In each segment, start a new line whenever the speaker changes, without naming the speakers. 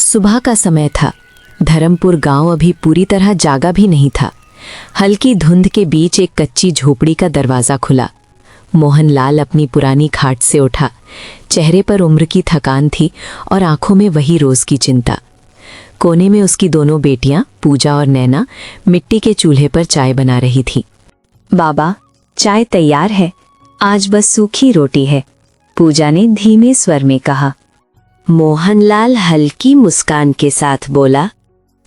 सुबह का समय था। धर्मपुर गांव अभी पूरी तरह जागा भी नहीं था। हल्की धुंध के बीच एक कच्ची झोपड़ी का दरवाज़ा खुला। मोहनलाल अपनी पुरानी खाट से उठा। चेहरे पर उम्र की थकान थी और आंखों में वही रोज की चिंता। कोने में उसकी दोनों बेटियां पूजा और नैना मिट्टी के चूल्हे पर चाय बना रही थीं।
बाबा, चाय तैयार है, आज बस सूखी रोटी है, पूजा ने धीमे स्वर में कहा। मोहनलाल हल्की मुस्कान के साथ बोला,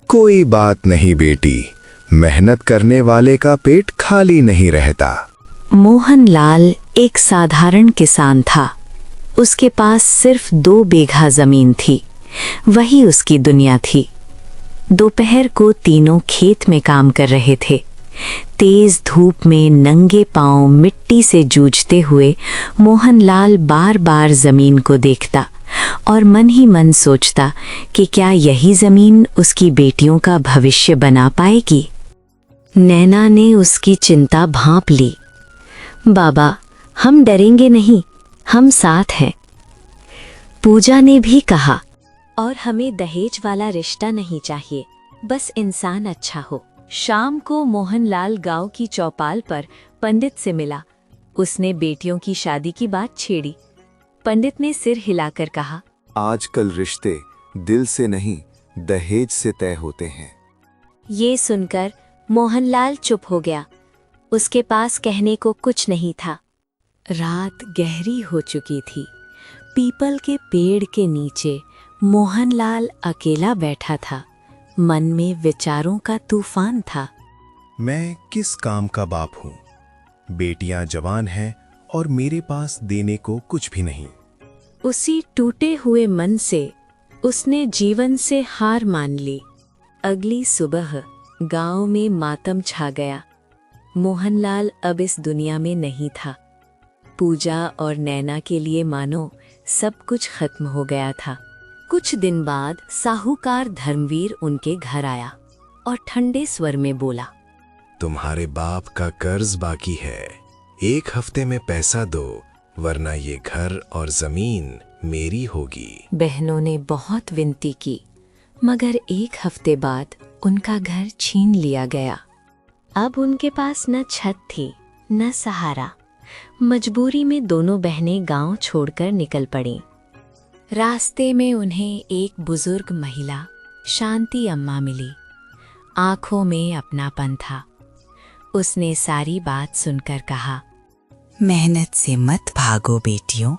कोई बात नहीं बेटी, मेहनत करने वाले का पेट खाली नहीं रहता।
मोहनलाल एक साधारण किसान था। उसके पास सिर्फ 2 बीघा जमीन थी। वही उसकी दुनिया थी। दोपहर को तीनों खेत में काम कर रहे थे। तेज धूप में नंगे पांव मिट्टी से जूझते हुए मोहनलाल बार बार जमीन को देखता और मन ही मन सोचता कि क्या यही जमीन उसकी बेटियों का भविष्य बना पाएगी। नैना ने उसकी चिंता भांप ली। बाबा, हम डरेंगे नहीं, हम साथ हैं। पूजा ने भी कहा, और हमें दहेज वाला रिश्ता नहीं चाहिए, बस इंसान अच्छा हो। शाम को मोहनलाल गांव की चौपाल पर पंडित से मिला। उसने बेटियों की शादी की बात छेड़ी। पंडित ने सिर हिलाकर कहा,
आजकल रिश्ते दिल से नहीं, दहेज से तय होते हैं।
ये सुनकर मोहनलाल चुप हो गया। उसके पास कहने को कुछ नहीं था। रात गहरी हो चुकी थी। पीपल के पेड़ के नीचे मोहनलाल अकेला बैठा था। मन में विचारों का तूफान था।
मैं किस काम का बाप हूँ? बेटियां जवान हैं और मेरे पास देने को कुछ भी नहीं।
उसी टूटे हुए मन से उसने जीवन से हार मान ली। अगली सुबह गांव में मातम छा गया। मोहनलाल अब इस दुनिया में नहीं था। पूजा और नैना के लिए मानो सब कुछ खत्म हो गया था। कुछ दिन बाद साहूकार धर्मवीर उनके घर आया और ठंडे स्वर में बोला,
तुम्हारे बाप का कर्ज बाकी है, 1 हफ्ते में पैसा दो, वरना ये घर और जमीन मेरी होगी।
बहनों ने बहुत विनती की, मगर 1 हफ्ते बाद उनका घर छीन लिया गया। अब उनके पास न छत थी न सहारा। मजबूरी में दोनों बहनें गांव छोड़कर निकल पड़ीं। रास्ते में उन्हें एक बुजुर्ग महिला शांति अम्मा मिली। आंखों में अपनापन था। उसने सारी बात सुनकर कहा,
मेहनत से मत भागो बेटियों,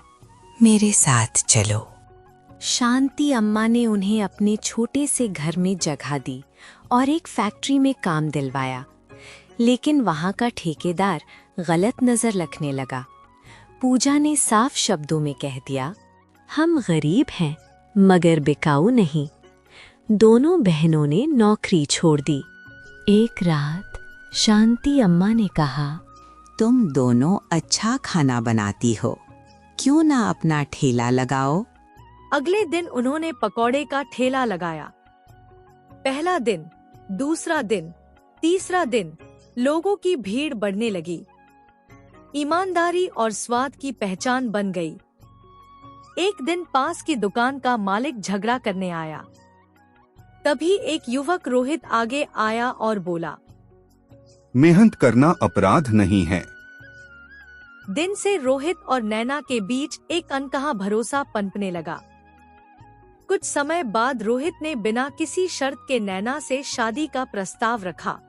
मेरे साथ चलो।
शांति अम्मा ने उन्हें अपने छोटे से घर में जगह दी और एक फैक्ट्री में काम दिलवाया। लेकिन वहां का ठेकेदार गलत नजर रखने लगा। पूजा ने साफ शब्दों में कह दिया, हम गरीब हैं मगर बिकाऊ नहीं। दोनों बहनों ने नौकरी छोड़ दी। एक रात शांति अम्मा ने कहा,
तुम दोनों अच्छा खाना बनाती हो, क्यों ना अपना ठेला लगाओ।
अगले दिन उन्होंने पकौड़े का ठेला लगाया। पहला दिन, दूसरा दिन, तीसरा दिन लोगों की भीड़ बढ़ने लगी। ईमानदारी और स्वाद की पहचान बन गई। एक दिन पास की दुकान का मालिक झगड़ा करने आया। तभी एक युवक रोहित आगे आया और बोला,
मेहनत करना अपराध नहीं है।
दिन से रोहित और नैना के बीच एक अनकहा भरोसा पनपने लगा। कुछ समय बाद रोहित ने बिना किसी शर्त के नैना से शादी का प्रस्ताव रखा।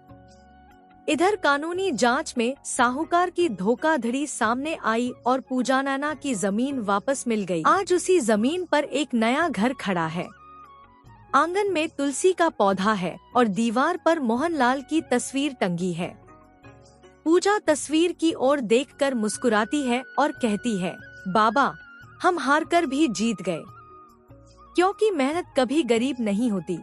इधर कानूनी जांच में साहूकार की धोखाधड़ी सामने आई और पूजा नैना की जमीन वापस मिल गई। आज उसी जमीन पर एक नया घर खड़ा है। आंगन में तुलसी का पौधा है और दीवार पर मोहनलाल की तस्वीर टंगी है। पूजा तस्वीर की ओर देखकर मुस्कुराती है और कहती है, बाबा, हम हारकर भी जीत गए, क्योंकि मेहनत कभी गरीब नहीं होती।